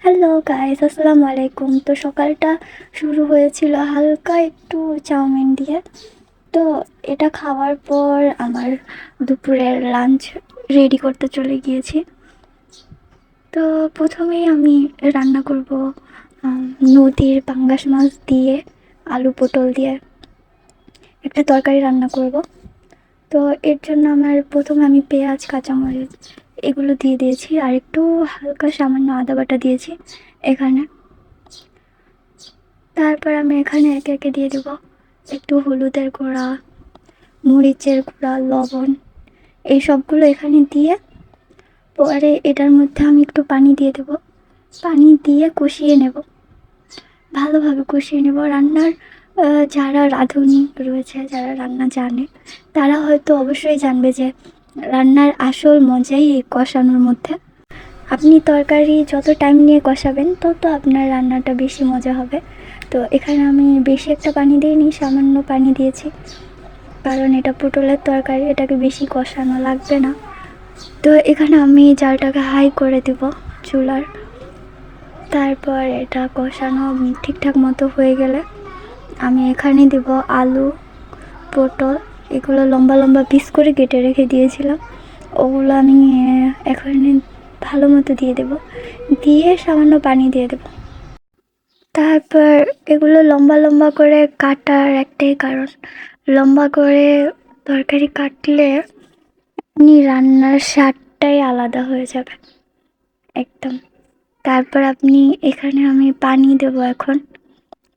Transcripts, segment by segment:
Hello guys, আসসালামু আলাইকুম। তো সকালটা শুরু হয়েছিল হালকা একটু চাউমিন দিয়ে। তো এটা খাওয়ার পর আমার দুপুরের লাঞ্চ রেডি করতে চলে গিয়েছি। তো প্রথমেই আমি রান্না করব নদীর পাঙ্গাস মাছ দিয়ে আলু পটল দিয়ে একটা তরকারি রান্না করব। তো এর জন্য প্রথমে আমি পেঁয়াজ কাঁচামরিচ এগুলো দিয়ে দিয়েছি, আর একটু হালকা সামান্য আদা বাটা দিয়েছি এখানে। তারপর আমি এখানে একে একে দিয়ে দেবো একটু হলুদের গুঁড়া, মরিচের গুঁড়া, লবণ, এই সবগুলো এখানে দিয়ে পরে এটার মধ্যে আমি একটু পানি দিয়ে দেবো। পানি দিয়ে কষিয়ে নেব, ভালোভাবে কষিয়ে নেব। রান্নার যারা রাঁধুনি রয়েছে, যারা রান্না জানে, তারা হয়তো অবশ্যই জানবে যে রান্নার আসল মজাই এই কষানোর মধ্যে। আপনি তরকারি যত টাইম নিয়ে কষাবেন তত আপনার রান্নাটা বেশি মজা হবে। তো এখানে আমি বেশি একটা পানি দিইনি, সামান্য পানি দিয়েছি, কারণ এটা পটলের তরকারি, এটাকে বেশি কষানো লাগবে না। তো এখানে আমি জালটাকে হাই করে দেব চুলার। তারপর এটা কষানো ঠিকঠাক মতো হয়ে গেলে আমি এখানে দেব আলু, পটল, এগুলো লম্বা লম্বা পিস করে কেটে রেখে দিয়েছিলাম, ওগুলো আমি এখন ভালো মতো দিয়ে দেব, দিয়ে সামান্য পানি দিয়ে দেব। তারপর এগুলো লম্বা লম্বা করে কাটার একটাই কারণ, লম্বা করে তরকারি কাটলে আপনি রান্নার স্বাদটাই আলাদা হয়ে যাবে একদম। তারপর আপনি এখানে আমি পানি দেব এখন।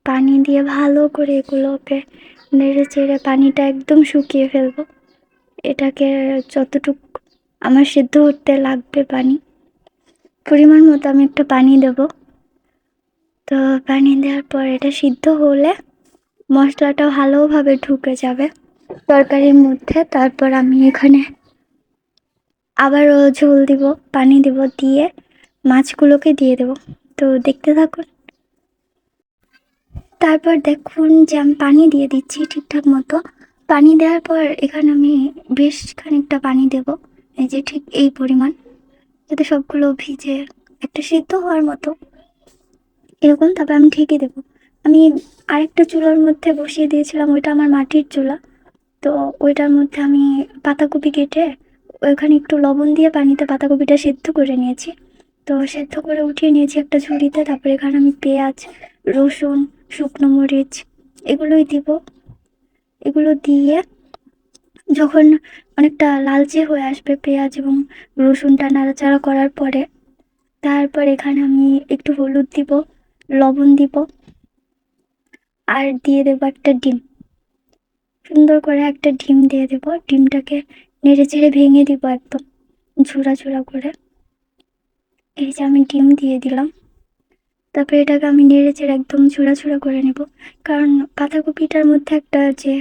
পানি দিয়ে ভালো করে এগুলোকে নেড়ে চেড়ে পানিটা একদম শুকিয়ে ফেলবো। এটাকে যতটুক আমার সিদ্ধ করতে লাগবে পানি, পরিমাণ মতো আমি একটা পানি দেব। তো পানি দেওয়ার পর এটা সিদ্ধ হলে মশলাটা ভালোভাবে ঢুকে যাবে তরকারির মধ্যে। তারপর আমি এখানে আবারও ঝোল দিব, পানি দেব, দিয়ে মাছগুলোকে দিয়ে দেব। তো দেখতে থাকুন। তারপর দেখুন যে আমি পানি দিয়ে দিচ্ছি ঠিকঠাক মতো। পানি দেওয়ার পর এখানে আমি বেশ খানিকটা পানি দেব, এই যে ঠিক এই পরিমাণ, যাতে সবগুলো ভিজে একটা সিদ্ধ হওয়ার মতো এরকম। তারপর আমি ঢেকে দেবো। আমি আরেকটা চুলার মধ্যে বসিয়ে দিয়েছিলাম, ওইটা আমার মাটির চুলা। তো ওইটার মধ্যে আমি পাতাকপি কেটে ওইখানে একটু লবণ দিয়ে পানিতে পাতাকপিটা সেদ্ধ করে নিয়েছি। তো সেদ্ধ করে উঠিয়ে নিয়েছি একটা ঝুড়িতে। তারপরে এখানে আমি পেঁয়াজ, রসুন, শুকনো মরিচ এগুলোই দিব। এগুলো দিয়ে যখন অনেকটা লালচে হয়ে আসবে পেঁয়াজ এবং রসুনটা নাড়াচাড়া করার পরে, তারপর এখানে আমি একটু হলুদ দিব, লবণ দিব, আর দিয়ে দেবো একটা ডিম। সুন্দর করে একটা ডিম দিয়ে দেবো। ডিমটাকে নেড়ে চেড়ে ভেঙে দিব একদম ঝুরা ঝুরা করে। এই যে আমি ডিম দিয়ে দিলাম। তারপরে এটাকে আমি নেড়ে চেড়ে একদম ঝুরা ঝুরা করে নেব, কারণ পাতাকপিটার মধ্যে একটা যে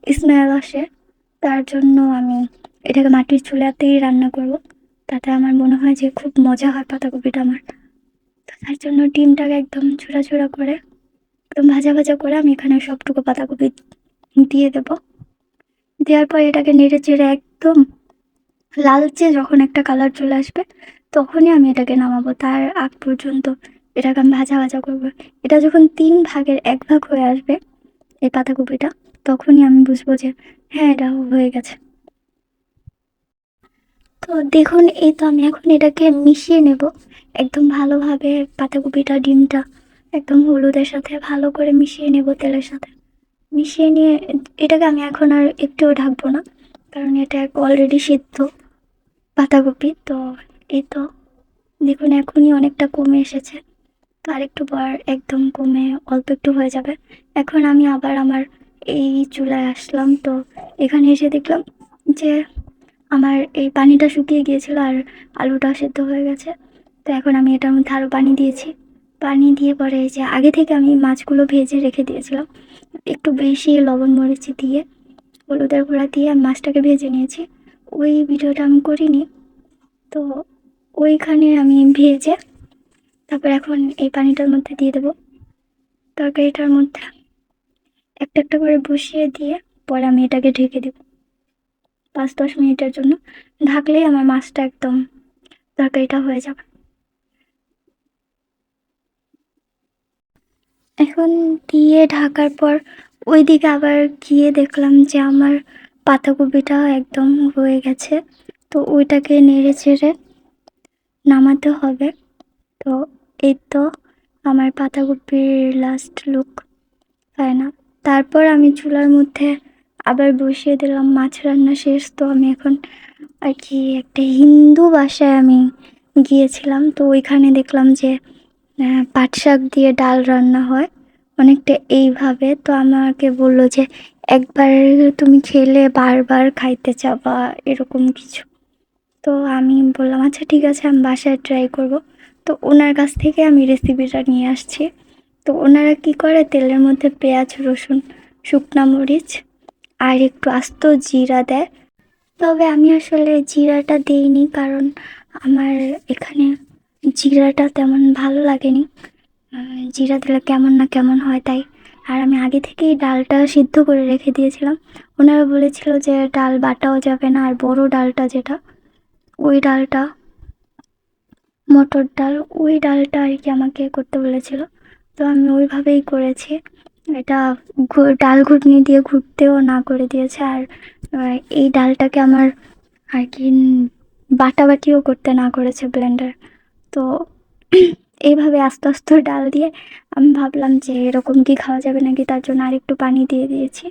স্মেল আসে, তার জন্য আমি এটাকে মাটির চুলাতেই রান্না করব। তাতে আমার মনে হয় যে খুব মজা হয় পাতাকপিটা আমার। তো তার জন্য ডিমটাকে একদম ঝুরা ঝুরা করে, একদম ভাজা ভাজা করে আমি এখানে সবটুকু পাতাকপি দিয়ে দেবো। দেওয়ার পর এটাকে নেড়ে চেড়ে একদম লালচে যখন একটা কালার চলে আসবে, তখনই আমি এটাকে নামাবো। তার আগ পর্যন্ত এটাকে আমি ভাজা ভাজা করবো। এটা যখন 3 ভাগের 1 ভাগ হয়ে আসবে এই পাতাকপিটা, তখনই আমি বুঝবো যে হ্যাঁ, এটা হয়ে গেছে। তো দেখুন, এই তো আমি এখন এটাকে মিশিয়ে নেব একদম ভালোভাবে। পাতাকপিটা, ডিমটা একদম হলুদের সাথে ভালো করে মিশিয়ে নেব, তেলের সাথে মিশিয়ে নিয়ে এটাকে আমি এখন আর একটুও ঢাকবো না, কারণ এটা অলরেডি সিদ্ধ পাতাকপি। তো এই তো দেখুন এখনই অনেকটা কমে এসেছে। তো আরেকটু পর একদম কমে অল্প একটু হয়ে যাবে। এখন আমি আবার আমার এই চুলায় আসলাম। তো এখানে এসে দেখলাম যে আমার এই পানিটা শুকিয়ে গিয়েছিল আর আলুটা সেদ্ধ হয়ে গেছে। তো এখন আমি এটার মধ্যে আরও পানি দিয়েছি। পানি দিয়ে পরে এই যে আগে থেকে আমি মাছগুলো ভেজে রেখে দিয়েছিলাম, একটু বেশি লবণ মরিচ দিয়ে, হলুদের গুঁড়া দিয়ে আমি মাছটাকে ভেজে নিয়েছি। ওই ভিডিওটা আমি করিনি। তো ওইখানে আমি ভেজে তারপর এখন এই পানিটার মধ্যে দিয়ে দেবো তরকারিটার মধ্যে, একটা একটা করে বসিয়ে দিয়ে পরে আমি এটাকে ঢেকে দেবো 5-10 মিনিটের জন্য। ঢাকলেই আমার মাছটা একদম তরকারিটা হয়ে যাবে। এখন দিয়ে ঢাকার পর ওইদিকে আবার গিয়ে দেখলাম যে আমার পাতাকপিটা একদম হয়ে গেছে, তো ওইটাকে নেড়ে চেড়ে নামাতে হবে। তো এই তো আমার পাতাকপির লাস্ট লুক, তাই না? তারপর আমি চুলার মধ্যে আবার বসিয়ে দিলাম মাছ রান্না শেষ। তো আমি এখন আর কি একটা হিন্দু বাসায় আমি গিয়েছিলাম, তো ওইখানে দেখলাম যে পাট শাক দিয়ে ডাল রান্না হয় অনেকটা এইভাবে। তো আমাকে বললো যে একবার তুমি খেলে বারবার খাইতে চাবা, এরকম কিছু। তো আমি বললাম আচ্ছা ঠিক আছে, আমি বাসায় ট্রাই করব। তো ওনার কাছ থেকে আমি রেসিপিটা নিয়ে আসছি। তো ওনারা কি করে, তেলের মধ্যে পেঁয়াজ, রসুন, শুকনা মরিচ আর একটু আস্ত জিরা দেয়। তবে আমি আসলে জিরাটা দিইনি, কারণ আমার এখানে জিরাটা তেমন ভালো লাগেনি। জিরা দিলে কেমন না কেমন হয় তাই। আর আমি আগে থেকেই ডালটা সিদ্ধ করে রেখে দিয়েছিলাম। ওনারা বলেছিল যে ডাল বাটাও যাবে না, আর বড় ডালটা যেটা, ওই ডালটা মটর ডাল, ওই ডালটা আর কি আমাকে করতে বলেছিল। তো আমি ওইভাবেই করেছি। এটা ডাল ঘুটনি দিয়ে ঘুরতেও না করে দিয়েছে। আর এই ডালটাকে আমার আর কি বাটাবাটিও করতে না করেছে ব্লেন্ডার। তো এইভাবে আস্তে আস্তে ডাল দিয়ে আমি ভাবলাম যে এরকম কি খাওয়া যাবে নাকি, তার জন্য আর একটু পানি দিয়ে দিয়েছি।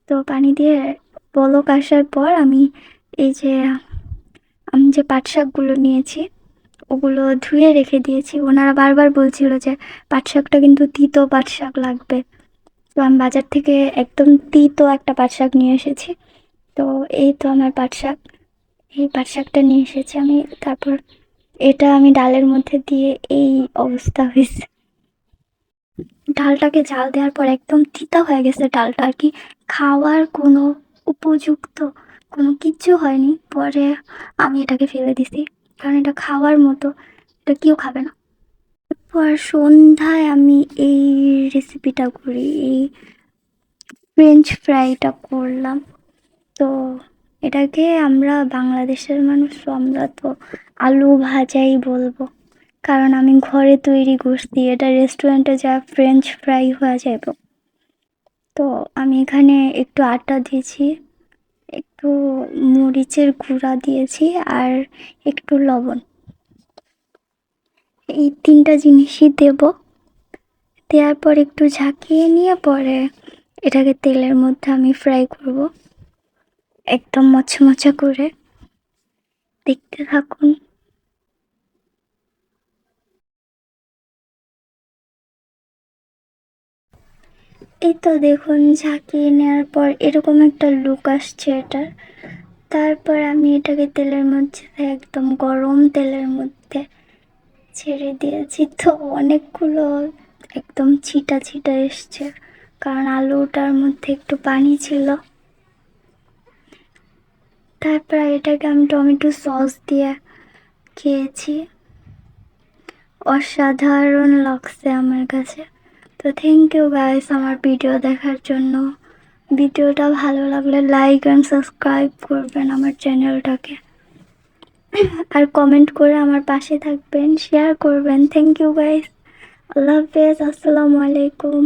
তো পানি দিয়ে বলক আসার পর আমি যে পাট শাকগুলো নিয়েছি ওগুলো ধুয়ে রেখে দিয়েছি। ওনারা বারবার বলছিল যে পাট শাকটা কিন্তু তিতো পাট শাক লাগবে। তো আমি বাজার থেকে একদম তিতো একটা পাট শাক নিয়ে এসেছি। তো এই তো আমার পাট শাক, এই পাট শাকটা নিয়ে এসেছি আমি। তারপর এটা আমি ডালের মধ্যে দিয়ে এই অবস্থা হয়েছে। ডালটাকে জাল দেওয়ার পর একদম তিতা হয়ে গেছে ডালটা, আর কি খাওয়ার কোনো উপযুক্ত কোনো কিচ্ছু হয়নি। পরে আমি এটাকে ফেলে দিছি, কারণ এটা খাওয়ার মতো এটা কেউ খাবে না। পর সন্ধ্যায় আমি এই রেসিপিটা করি, এই ফ্রেঞ্চ ফ্রাইটা করলাম। তো এটাকে আমরা বাংলাদেশের মানুষ, তো আমরা তো আলু ভাজাই বলবো, কারণ আমি ঘরে তৈরি করছি। এটা রেস্টুরেন্টে যা ফ্রেঞ্চ ফ্রাই হয়ে যাবে। তো আমি এখানে একটু আটা দিয়েছি, একটু মরিচের গুঁড়া দিয়েছি, আর একটু লবণ। এই তিনটা জিনিসই দেব। দেওয়ার পর একটু ঝাঁকিয়ে নিয়ে পরে এটাকে তেলের মধ্যে আমি ফ্রাই করব একদম মচমচা করে। দেখতে থাকুন। এই তো দেখুন, ঝাঁকিয়ে নেওয়ার পর এরকম একটা লুক আসছে এটার। তারপর আমি এটাকে তেলের মধ্যে, একদম গরম তেলের মধ্যে ছেড়ে দিয়েছি। তো অনেকগুলো একদম ছিটা ছিটা এসছে, কারণ আলুটার মধ্যে একটু পানি ছিল। তারপর এটাকে আমি টমেটো সস দিয়ে খেয়েছি, অসাধারণ লাগছে আমার কাছে। তো থ্যাংক ইউ গাইস আমার ভিডিও দেখার জন্য। ভিডিওটা ভালো লাগলে লাইক অ্যান্ড সাবস্ক্রাইব করবেন আমার চ্যানেলটাকে, আর কমেন্ট করে আমার পাশে থাকবেন, শেয়ার করবেন। Thank you guys. আল্লাহ হাফেজ, আসসালামু আলাইকুম।